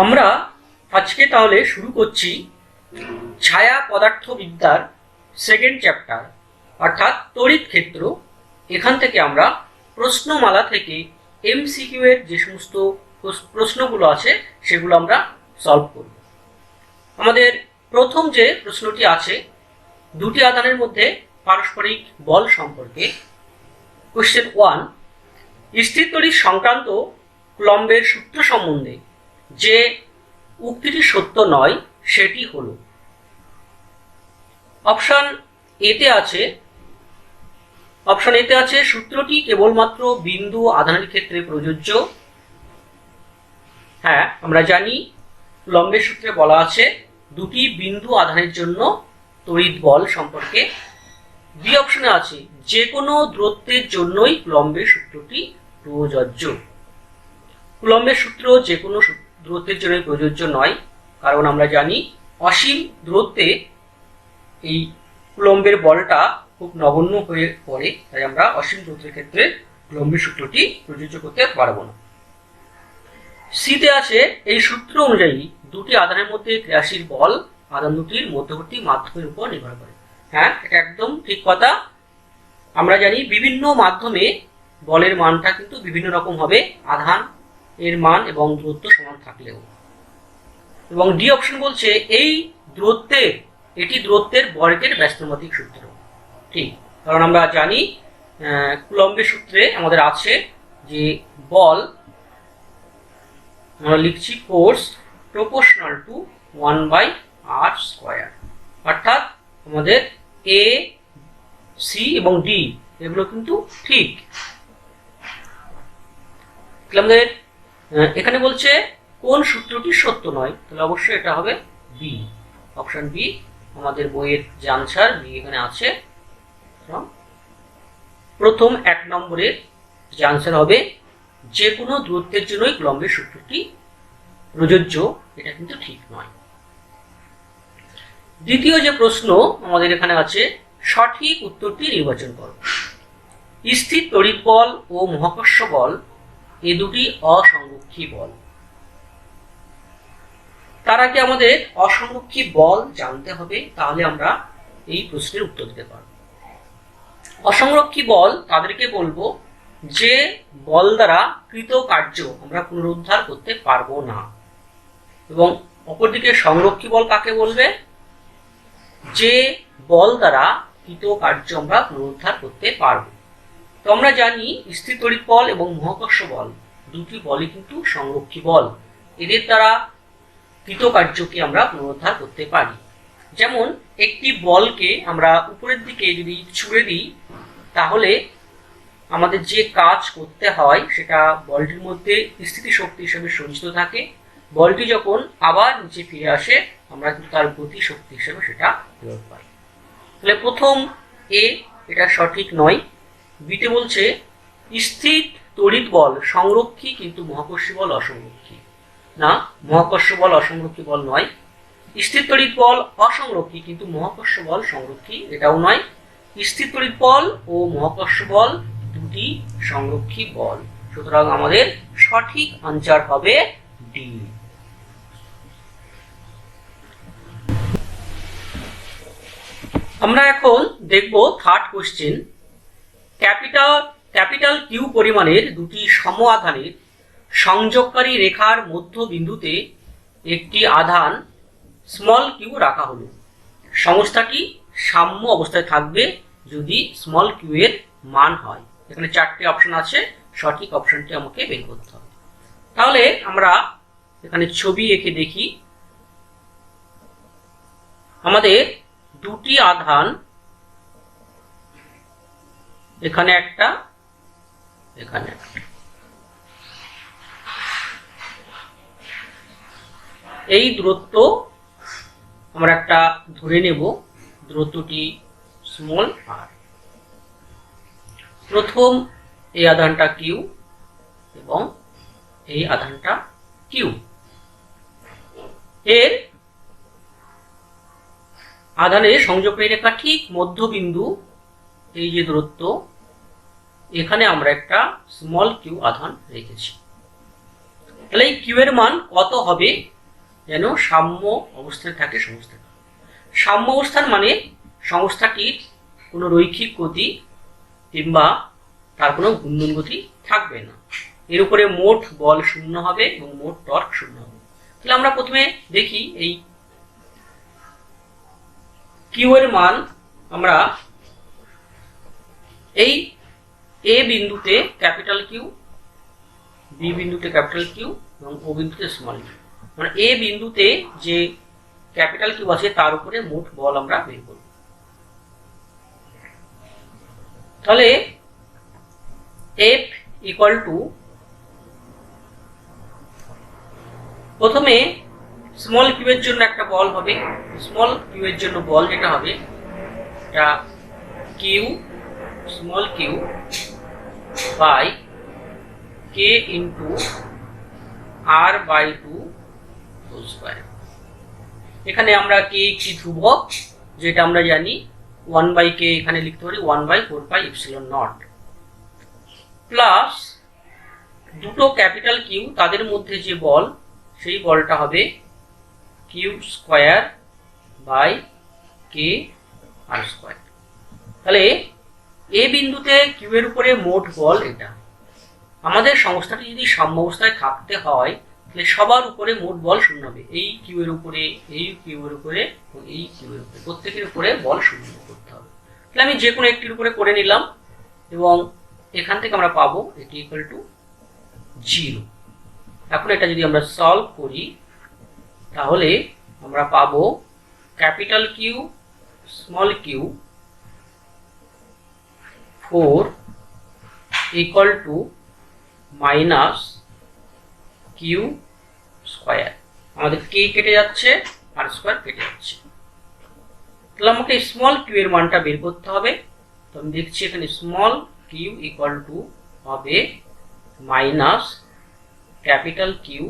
আমরা আজকে তাহলে শুরু করছি ছায়া পদার্থবিদ্যার সেকেন্ড চ্যাপ্টার অর্থাৎ তড়িৎ ক্ষেত্র। এখান থেকে আমরা প্রশ্নমালা থেকে এমসিকিউ এর যে সমস্ত প্রশ্নগুলো আছে সেগুলো আমরা সলভ করব। আমাদের প্রথম যে প্রশ্নটি আছে দুটি আধানের মধ্যে পারস্পরিক বল সম্পর্কে। কোশ্চেন 1, স্থির তড়িৎ সংক্রান্ত কুলম্বের সূত্র সম্বন্ধে যে উক্তিটি সত্য নয় সেটি হলো। অপশন এতে আছে সূত্রটি কেবলমাত্র বিন্দু আধানের ক্ষেত্রে প্রযোজ্য। হ্যাঁ, আমরা জানি কুলম্বের সূত্রে বলা আছে দুটি বিন্দু আধানের জন্য তড়িৎ বল সম্পর্কে। বি অপশনে আছে যে কোনো দূরত্বের জন্যই কুলম্বের সূত্রটি প্রযোজ্য। কুলম্বের সূত্র যে কোনো দূরত্বের জন্য প্রযোজ্য নয়, কারণ আমরা জানি অসীম দূরত্বে এই কুলম্বের বলটা খুব নগণ্য হয়ে পড়ে, তাই আমরা অসীম দূরত্বের ক্ষেত্রে কুলম্বের সূত্রটি প্রযোজ্য করতে পারবো না। সিতে আছে এই সূত্র অনুযায়ী দুটি আধানের মধ্যে ক্রিয়াশীল বল আধান দুটির মধ্যবর্তী মাধ্যমের উপর নির্ভর করে। হ্যাঁ, এটা একদম ঠিক কথা। আমরা জানি বিভিন্ন মাধ্যমে বলের মানটা কিন্তু বিভিন্ন রকম হবে, আধান এর মান এবং দূরত্ব সমান থাকলেও। এবং ডি অপশন বলছে এটি দূরত্বের বর্গের ব্যস্তানুপাতিক সূত্র। ঠিক, কারণ আমরা জানি কুলম্বের সূত্রে আমাদের আছে যে বল আমরা লিখছি ফোর্স প্রপোর্শনাল টু 1/r², অর্থাৎ আমাদের এ, সি এবং ডি এগুলো কিন্তু ঠিক। আমাদের এখানে বলছে কোন সূত্রটি সত্য নয়, তাহলে অবশ্যই এটা হবে বি, অপশন বি আমাদের বইয়ের যে আনসার বি এখানে আছে। প্রথম 1 নম্বরের যে আনসার হবে যে কোনো দূরত্বের জন্যই কুলম্বের সূত্রটি প্রযোজ্য, এটা কিন্তু ঠিক নয়। দ্বিতীয় যে প্রশ্ন আমাদের এখানে আছে সঠিক উত্তরটি নির্বাচন করো। স্থির তড়িৎ বল ও মহাকর্ষ বল এ দুটি অসংরক্ষী বল। তার আগে আমাদের অসংরক্ষী বল জানতে হবে, তাহলে আমরা এই প্রশ্নের উত্তর দিতে পারব। অসংরক্ষী বল তাদেরকে বলবো যে বল দ্বারা কৃত কার্য আমরা পুনরুদ্ধার করতে পারবো না। এবং অপরদিকে সংরক্ষী বল কাকে বলবে? যে বল দ্বারা কৃত কার্য আমরা পুনরুদ্ধার করতে পারবো। তো আমরা জানি স্থির তড়িৎ বল এবং মহাকর্ষ বল দুটি বলই কিন্তু সংরক্ষী বল, এদের দ্বারা কৃত কার্যকে আমরা পুনরুদ্ধার করতে পারি। যেমন একটি বলকে আমরা উপরের দিকে যদি ছুঁড়ে দিই, তাহলে আমাদের যে কাজ করতে হয় সেটা বলটির মধ্যে স্থিতি শক্তি হিসেবে সঞ্চিত থাকে। বলটি যখন আবার নিচে ফিরে আসে আমরা কিন্তু তার গতি শক্তি হিসেবে সেটা ফেরত পাই। তাহলে প্রথম এটা সঠিক নয়। বিতে বলছে স্থির তড়িৎ বল সংরক্ষী কিন্তু মহাকর্ষী বল অসংরক্ষী। না, মহাকর্ষ বল অসংরক্ষী বল নয়। স্থির তড়িৎ বল অসংরক্ষী কিন্তু মহাকর্ষ বল সংরক্ষী, এটাও নয়। স্থির তড়িৎ বল ও মহাকর্ষ বল দুটি সংরক্ষী বল। সুতরাং আমাদের সঠিক আনসার হবে ডি। আমরা এখন দেখব থার্ড কোশ্চেন। ক্যাপিটাল কিউ পরিমাণের দুটি সম আধানের সংযোগকারী রেখার মধ্য বিন্দুতে একটি আধান স্মল কিউ রাখা হলো। সংস্থাটি সাম্য অবস্থায় থাকবে যদি স্মল কিউ এর মান হয়। এখানে 4টে অপশন আছে, সঠিক অপশনটি আমাকে বের করতে হবে। তাহলে আমরা এখানে ছবি এঁকে দেখি। আমাদের দুটি আধান, এখানে একটা, এখানে একটা। এই দূরত্ব আমরা একটা ধরে নেব, দূরত্বটি স্মল আর। প্রথম এই আধানটা কিউ এবং এই আধানটা কিউ। এর আধানের সংযোগকারী রেখা ঠিক মধ্যবিন্দু, এই যে দূরত্ব, এখানে আমরা একটা স্মল কিউ আধান রেখেছি। তাহলে এই কিউ এর মান কত হবে? যেন সাম্য অবস্থায় থাকে সংস্থা। সাম্য অবস্থান মানে সংস্থাটির কোনো রৈখিক গতি কিংবা তার কোনো ঘূর্ণন গতি থাকবে না। এর উপরে মোট বল শূন্য হবে এবং মোট টর্ক শূন্য হবে। তাহলে আমরা প্রথমে দেখি এই কিউ এর মান আমরা এই এ বিন্দুতে ক্যাপিটাল কিউ, বি বিন্দুতে ক্যাপিটাল কিউ এবং ও বিন্দুতে স্মল কিউ, মানে এ বিন্দুতে যে ক্যাপিটাল কিউ আছে তার উপরে মোট বল আমরা বের করব। তাহলে এফ ইকুয়াল টু, প্রথমে স্মল কিউ এর জন্য একটা বল হবে। স্মল কিউ এর জন্য বল যেটা হবে এটা Q small Q by K into R by 2 whole square. এখানে আমরা কে একটি ধ্রুবক, যেটা আমরা জানি 1/k এখানে লিখতে পারি 1/4πε0 প্লাস দুটো ক্যাপিটাল কিউ, তাদের মধ্যে যে বল সেই বলটা হবে Q square by K R square. তাহলে এ বিন্দুতে কিউ এর উপরে মোট বল এটা। আমাদের সংস্থাটি যদি সাম্য অবস্থায় থাকতে হয় তাহলে সবার উপরে মোট বল শূন্য হবে। এই কিউ এর উপরে, এই কিউ এর উপরে এবং এই কিউ এর উপরে, প্রত্যেকের উপরে বল শূন্য করতে হবে। তাহলে আমি যে কোনো একটির উপরে করে নিলাম এবং এখান থেকে আমরা পাবো এটি ইকুয়াল টু 0। এখন এটা যদি আমরা সলভ করি তাহলে আমরা পাবো capital Q small Q 4 equal to minus Q square. আমাদের কে কেটে যাচ্ছে আর স্কয়ার কেটে যাচ্ছে। তাহলে আমাকে স্মল কিউ এর মানটা বের করতে হবে। তো আমি দেখছি এখানে স্মল কিউ ইকুয়াল টু হবে মাইনাস ক্যাপিটাল কিউ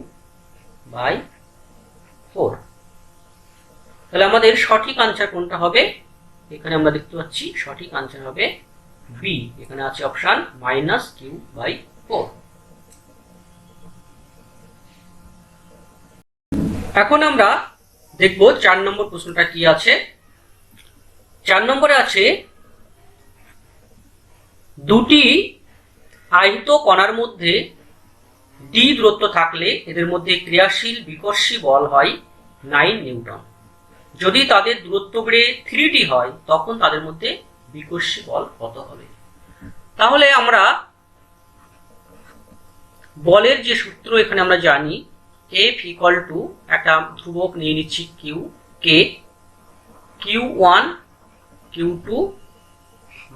বাই 4। তাহলে আমাদের সঠিক আনসার কোনটা হবে? এখানে আমরা দেখতে পাচ্ছি সঠিক আনসার হবে বি। এখানে আছে অপশন মাইনাস কিউ বাই 4। এখন আমরা দেখব 4 নম্বর প্রশ্নটা কি আছে। 4 নম্বরে আছে দুটি আহিত কণার মধ্যে ডি দূরত্ব থাকলে এদের মধ্যে ক্রিয়াশীল বিকর্ষী বল হয় 9 নিউটন। যদি তাদের দূরত্ব বেড়ে 3d হয় তখন তাদের মধ্যে বিকর্ষী বল কত হবে? তাহলে আমরা বলের যে সূত্র এখানে আমরা জানি, F ইকুয়াল টু একটা ধ্রুবক নিয়ে নিচ্ছি Q K, Q1 Q2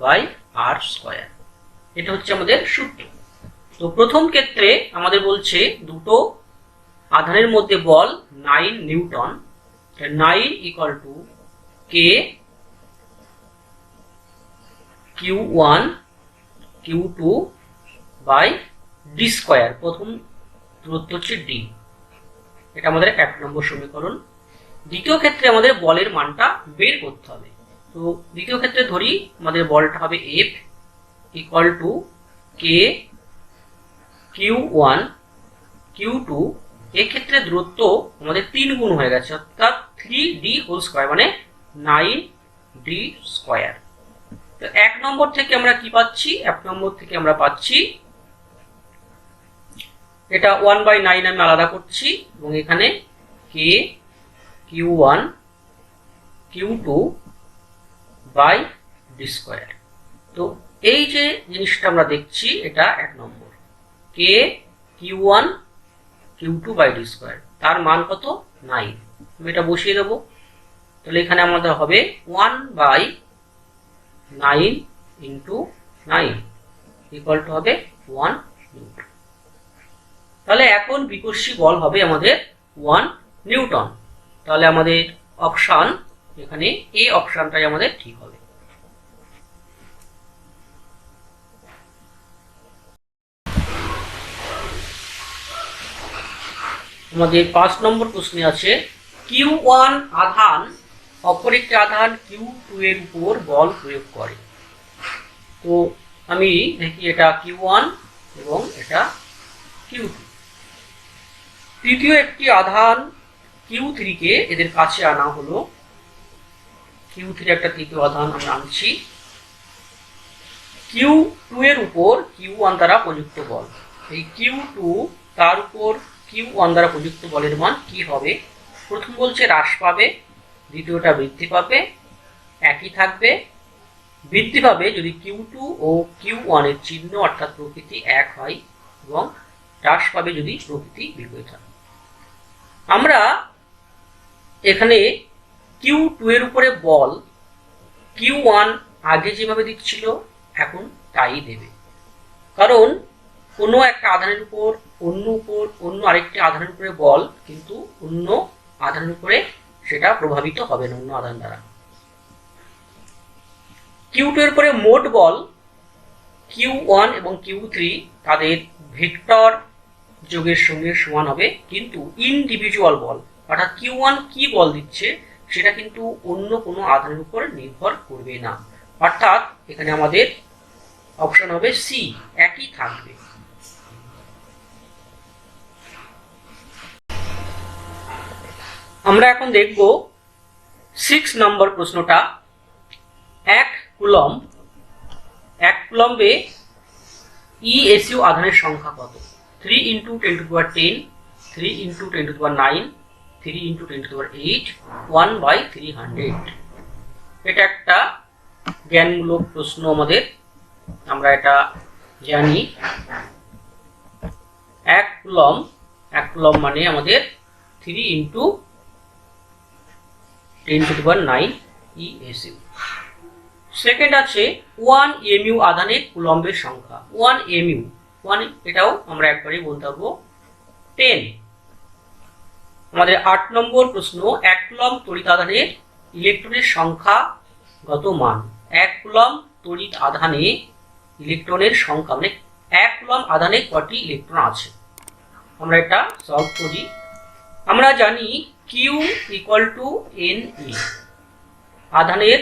by R square. এটা হচ্ছে আমাদের সূত্র। তো প্রথম ক্ষেত্রে আমাদের বলছে দুটো আধানের মধ্যে বল 9 newton. 9 equal to K Q1 Q2 by D square. প্রথম দূরত্ব হচ্ছে ডি, এটা আমাদের 1 নম্বর সমীকরণ। দ্বিতীয় ক্ষেত্রে আমাদের বলের মানটা বের করতে হবে। তো দ্বিতীয় ক্ষেত্রে ধরি আমাদের বলটা হবে F equal to K Q1 Q2। এক্ষেত্রে দূরত্ব আমাদের 3 গুণ হয়ে গেছে, অর্থাৎ 3d হোল স্কয়ার মানে 9d স্কয়ার। তো 1 নম্বর থেকে আমরা কি পাচ্ছি? 1 নম্বর থেকে আমরা পাচ্ছি এটা 1/9 আমি আলাদা করছি এবং এখানে কে Q1 Q2 by D square. তো এই যে জিনিসটা আমরা দেখছি এটা 1 নম্বর, K Q1 Q2 by D square, তার মান কত? 9। আমি এটা বসিয়ে দেবো। তাহলে এখানে আমাদের হবে 1/9 ইন্টু 9 ইকুয়াল টু হবে 1 নিউটন। তাহলে এখন বিকর্ষী বল হবে আমাদের 1 নিউটন। তাহলে আমাদের অপশন এখানে এ অপশনটাই আমাদের ঠিক হবে। আমাদের 5 নম্বর প্রশ্নে আছে Q1 আধান অপর একটি আধান Q2 এর উপর বল প্রয়োগ করে। তো আমি দেখি এটা Q1 এবং এটা Q2। তৃতীয় একটি আধান Q3 কে এদের কাছে আনা হলো। Q3 একটা তৃতীয় আধান আমরা আনছি। Q2 এর উপর Q1 দ্বারা প্রযুক্ত বল, এই Q2 তার উপর Q1 দ্বারা প্রযুক্ত বলের মান কি হবে? প্রথম বলছে হ্রাস পাবে, দ্বিতীয়টা বৃদ্ধি পাবে, একই থাকবে। বৃদ্ধি পাবে যদি Q2 ও Q1 এর চিহ্ন অর্থাৎ প্রকৃতি এক হয়, এবং হ্রাস পাবে যদি প্রকৃতি বিপরীত হয়। আমরা এখানে Q2 এর উপরে বল Q1 আগে যেভাবে দিচ্ছিল এখন তাই দেবে, কারণ কোনো একটা আধানের উপর অন্য আরেকটি আধানের উপরে বল কিন্তু অন্য আধানের উপরে সেটা প্রভাবিত হবে না অন্য আধান দ্বারা। Q2 এর উপরে মোট বল Q1 এবং Q3 তাদের ভেক্টর যোগের সঙ্গে সমান হবে, কিন্তু ইনডিভিজুয়াল বল অর্থাৎ Q1 কি বল দিচ্ছে সেটা কিন্তু অন্য কোনো আধানের উপর নির্ভর করবে না, অর্থাৎ এখানে আমাদের অপশন হবে সি, একই থাকবে। আমরা এখন দেখব 6 নম্বর প্রশ্নটা। 1 কুলম্বে ESU আধানের সংখ্যা কত? 3 × 10⁻10, 3 × 10⁹, 3 × 10⁸, 1/300। এটা একটা জ্ঞানমূলক প্রশ্ন আমাদের, আমরা এটা জানি। 1 কুলম্ব মানে আমাদের 3 × 10⁹ ESU। সেকেন্ড আছে 1 mu আধানের কুলম্বের সংখ্যা। 1 mu, এটাও আমরা একবারই বলতে পারবো 10। আমাদের 8 নম্বর প্রশ্ন, 1 কুলম্ব তড়িৎ আধানের ইলেকট্রনের সংখ্যাগত মান। 1 কুলম্ব তড়িৎ আধানে ইলেকট্রনের সংখ্যা মানে 1 কুলম্ব আধানে কটি ইলেকট্রন আছে, আমরা এটা সলভ করি। আমরা জানি Q = Ne, আধানের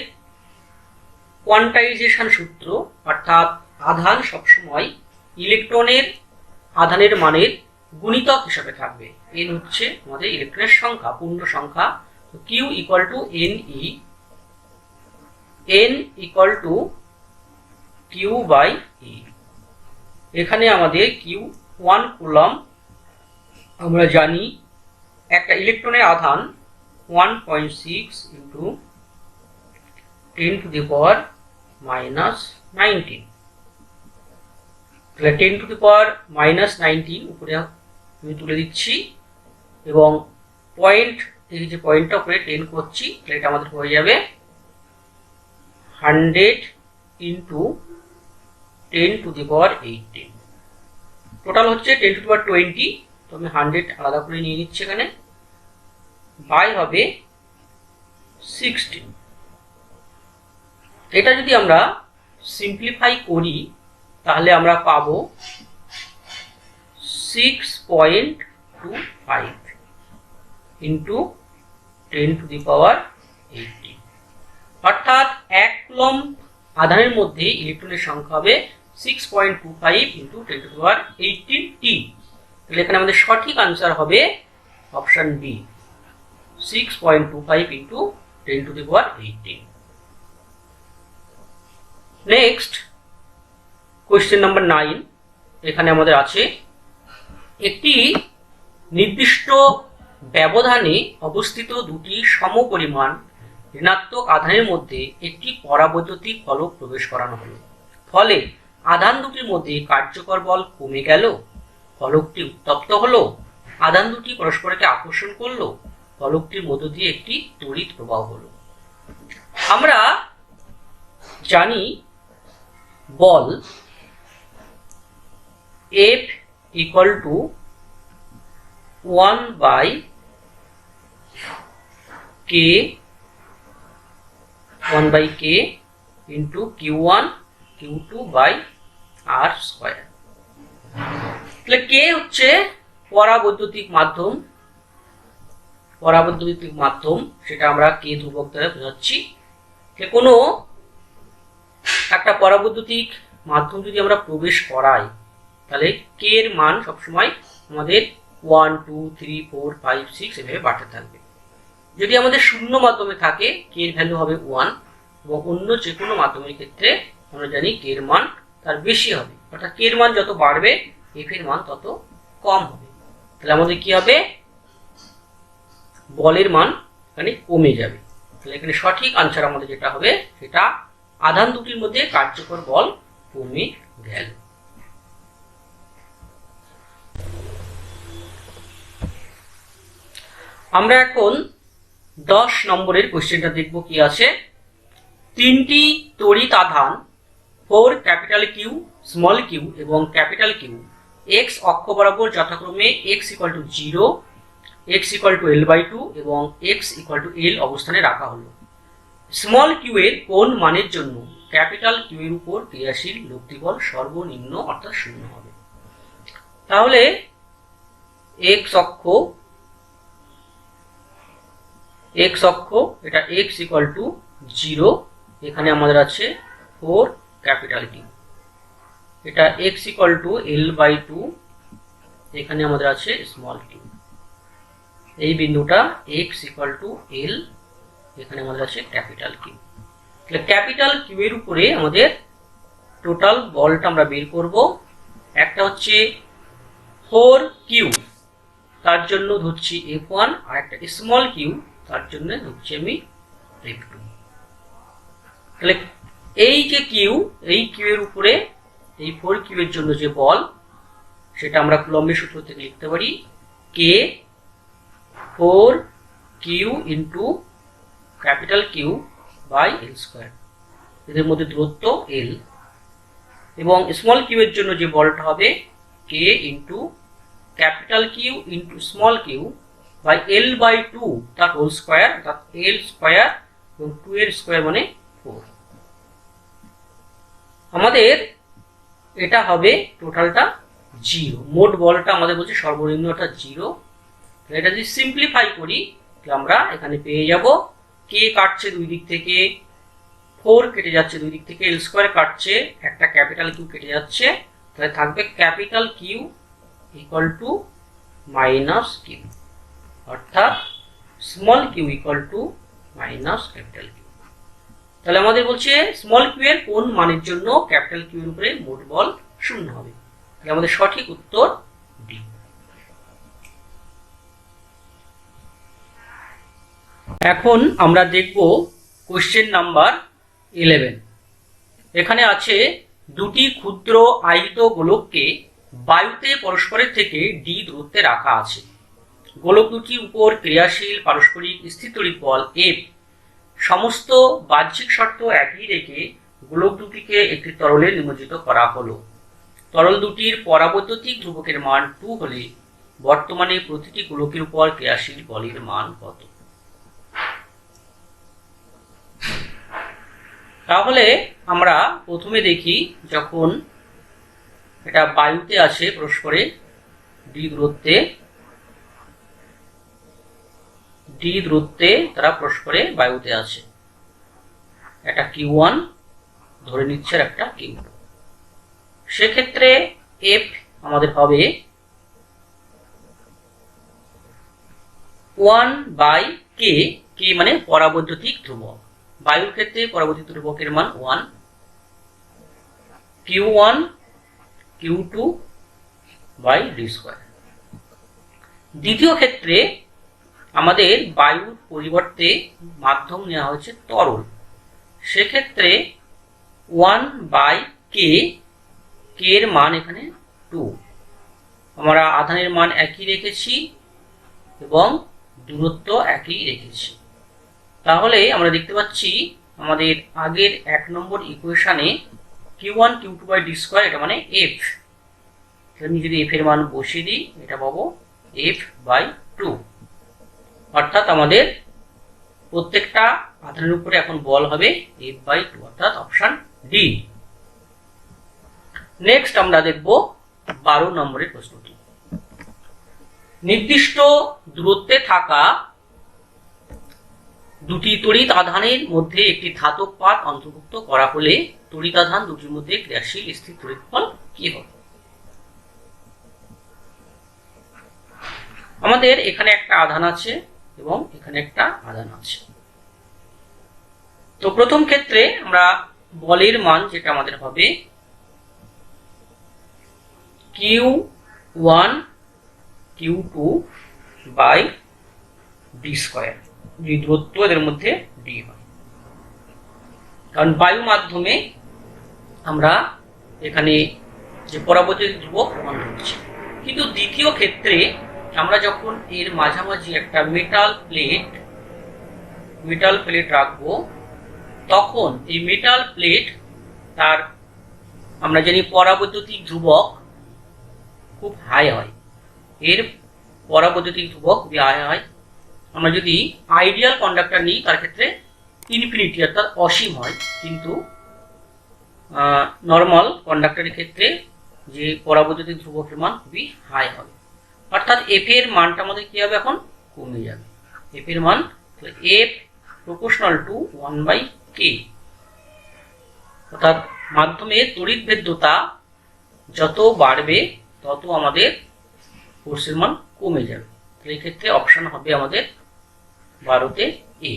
কোয়ান্টাইজেশন সূত্র, অর্থাৎ আধান সবসময় ইলেকট্রনের আধানের মানের গুণিতক হিসাবে থাকবে। n হচ্ছে আমাদের ইলেকট্রনের সংখ্যা, পূর্ণ সংখ্যা। Q = Ne, n = Q/E। এখানে আমাদের Q1 কুলম্ব, আমরা জানি একটা ইলেকট্রনের আধান 1.6 × 10⁻⁻19, তাহলে 10⁻⁻19 উপরে আমি তুলে দিচ্ছি এবং পয়েন্ট, এই যে পয়েন্টটা উপরে 10 করছি, তাহলে এটা আমাদের হয়ে যাবে 100 × 10⁻18। টোটাল হচ্ছে 10⁻20, তো আমি 100 আলাদা করে নিয়ে নিচ্ছি এখানে, বাই হবে 16। এটা যদি আমরা সিম্পলিফাই করি তাহলে আমরা পাবো 6.25 × 10⁻18, অর্থাৎ 1 কুলম্ব আধানের মধ্যে ইলেকট্রনের সংখ্যা হবে 6.25 × 10⁻18T। তাহলে এখানে আমাদের সঠিক আনসার হবে option B, 6.25 × 10⁻18। Next question number 9। এখানে আমাদের আছে একটি নির্দিষ্ট ব্যবধানে অবস্থিত দুটি সমপরিমাণ ঋণাত্মক আধানের মধ্যে একটি পরাবৈদ্যুতিক ফলক প্রবেশ করানো হলো, ফলে আধান দুটির মধ্যে কার্যকর বল কমে গেল, ফলকটি উত্তপ্ত হলো, আধান দুটি পরস্পরকে আকর্ষণ করলো, ফলকটির মধ্য দিয়ে একটি তড়িৎ প্রবাহ হলো। আমরা জানি বল F = 1/k × Q1 Q2/r²। তাহলে কে হচ্ছে পরাবৈদ্যুতিক মাধ্যম, সেটা আমরা কে ধ্রুবক দ্বারা বোঝাচ্ছি। কোনো একটা পরাবৈদ্যুতিক মাধ্যম যদি আমরা প্রবেশ করাই তাহলে কে এর মান সবসময় আমাদের 1 2 3 4 5 6 এভাবে বাড়তে থাকবে। যদি আমাদের শূন্য মাধ্যমে থাকে কে এর ভ্যালু হবে 1, এবং অন্য যে কোনো মাধ্যমের ক্ষেত্রে আমরা জানি কে এর মান তার বেশি হবে, অর্থাৎ কে এর মান যত বাড়বে এফ এর মান তত কম হবে। তাহলে আমাদের কি হবে, বলের মান এখানে কমে যাবে। তাহলে এখানে সঠিক আনসার আমাদের যেটা হবে সেটা আধান দুটির মধ্যে কার্যকর বল কমে গেল। আমরা এখন 10 নম্বরের কোশ্চেনটা দেখব কি আছে। তিনটি তড়িৎ আধান 4 ক্যাপিটাল কিউ, স্মল কিউ এবং ক্যাপিটাল কিউ এক্স অক্ষ বরাবর যথাক্রমে x = 0, x = l/2 এবং x = l অবস্থানে রাখা হলো। স্মল কিউ এর কোন মানের জন্য ক্যাপিটাল কিউ এর উপর ক্রিয়াশীল লব্ধি বল সর্বনিম্ন অর্থাৎ 0 হবে। তাহলে x অক্ষ এটা x = 0, এখানে আমাদের আছে 4 ক্যাপিটাল কিউ। এটা x = l/2, এখানে আমাদের আছে স্মল কিউ। এই বিন্দুটা x = l, এখানে আমাদের আছে ক্যাপিটাল কিউ। তাহলে ক্যাপিটাল কিউ এর উপরে আমাদের টোটাল বলটা আমরা বের করব। একটা হচ্ছে 4q, তার জন্য ধরছি f1, আর একটা স্মল কিউ তার জন্য ধরছি আমি f2। তাহলে এই যে কিউ, এই কিউ এর উপরে এই 4q এর জন্য যে বল সেটা আমরা কুলম্বের সূত্র থেকে লিখতে পারি k 4q into capital Q by l²। এদের মধ্যে দূরত্ব l, এবং স্মল কিউ এর জন্য যে বলটা হবে k into capital Q into small Q by l/2 তার হোল স্কয়ার, অর্থাৎ l² এবং 2 এর স্কয়ার মানে 4। আমাদের এটা হবে টোটালটা 0, মোট বলটা আমাদের বলছে সর্বনিম্ন অর্থাৎ 0। এটা যদি সিম্পলিফাই করি তাহলে আমরা এখানে পেয়ে যাব k কাটছে দুই দিক থেকে, 4 কেটে যাচ্ছে দুই দিক থেকে, l² কাটছে, একটা ক্যাপিটাল কিউ কেটে যাচ্ছে, তাহলে থাকবে capital Q equal to minus Q, অর্থাৎ small Q equal to minus capital Q. তাহলে আমাদের বলছে স্মল কিউ এর কোন মানের জন্য ক্যাপিটাল কিউ এর উপরে মোট বল 0 হবে। তাহলে আমাদের সঠিক উত্তর ডি। এখন আমরা দেখব কোশ্চেন নাম্বার 11। এখানে আছে দুটি ক্ষুদ্র আহিত গোলককে বায়ুতে পরস্পরের থেকে ডি দূরত্বে রাখা আছে। গোলক দুটির উপর ক্রিয়াশীল পারস্পরিক স্থির তড়িৎ বল এফ। সমস্ত বাহ্যিক শর্ত একই রেখে গোলক দুটিকে একটি তরলে নিমজ্জিত করা হলো। তরল দুটির পরাবৈদ্যুতিক ধ্রুবকের মান 2 হলে বর্তমানে প্রতিটি গোলকের উপর ক্রিয়াশীল বলের মান কত? তাহলে আমরা প্রথমে দেখি, যখন এটা বায়ুতে আছে পরস্পরে ডি দূরত্বে তারা পরস্পরে বায়ুতে আছে, একটা Q1 ধরে নিচ্ছে আর একটা Q2। সেক্ষেত্রে F আমাদের হবে 1/k, k মানে পরাবৈদ্যুতিক ধ্রুবক। বায়ুর ক্ষেত্রে পরাবৈদ্যুতিক ধ্রুবকের মান 1, Q1 Q2 বাই d²। দ্বিতীয় ক্ষেত্রে আমাদের বায়ুর পরিবর্তে মাধ্যম নেওয়া হয়েছে তরল, সেক্ষেত্রে 1/k, k এর মান এখানে 2। আমরা আধানের মান একই রেখেছি এবং দূরত্ব একই রেখেছি। তাহলে আমরা দেখতে পাচ্ছি আমাদের আগের 1 নম্বর ইকুয়েশনে Q1 Q2 বাই d² এটা মানে f। আমি যদি f এর মান বসিয়ে দিই এটা পাবো f/2, অর্থাৎ আমাদের প্রত্যেকটা আধানের উপরে এখন বল হবে f/2, অর্থাৎ অপশন ডি। নেক্সট আমরা দেখব 12 নম্বরের প্রশ্নটি। নির্দিষ্ট দূরত্বে থাকা দুটি তড়িৎ আধানের মধ্যে একটি ধাতব পাত অন্তর্ভুক্ত করা হলে তড়িৎ আধান দুটির মধ্যে ক্রিয়াশীল স্থির তড়িৎ বল কি হবে? আমাদের এখানে একটা আধান আছে এবং এখানে একটা আধান আছে। তো প্রথম ক্ষেত্রে আমরা বলের মান যেটা আমাদের হবে Q1 Q2 by D square, যে দূরত্ব এদের মধ্যে ডি হয়, কারণ বায়ু মাধ্যমে আমরা এখানে যে পরাবৈদ্যুতিক ধ্রুবক প্রমাণ করছি। কিন্তু দ্বিতীয় ক্ষেত্রে আমরা যখন এর মাঝামাঝি একটা মেটাল প্লেট রাখবো, তখন এই মেটাল প্লেট তার আমরা জানি পরাবৈদ্যুতিক ধ্রুবক খুব হাই হয়, এর পরাবৈদ্যুতিক ধ্রুবক খুবই হাই হয়। আমরা যদি আইডিয়াল কন্ডাক্টর নিই তার ক্ষেত্রে ইনফিনিটি অর্থাৎ অসীম হয়, কিন্তু নর্মাল কন্ডাক্টরের ক্ষেত্রে যে পরাবৈদ্যুতিক ধ্রুবকের মান খুবই হাই হবে, অর্থাৎ এফ এর মানটা আমাদের কি হবে, এখন কমে যাবে। এফ এর মান এফ প্রপোর্শনাল টু 1/k, অর্থাৎ মাধ্যমে তড়িৎ ভেদ্যতা যত বাড়বে তত আমাদের ফোর্সের মান কমে যাবে। এই ক্ষেত্রে অপশন হবে আমাদের 12 তে এ।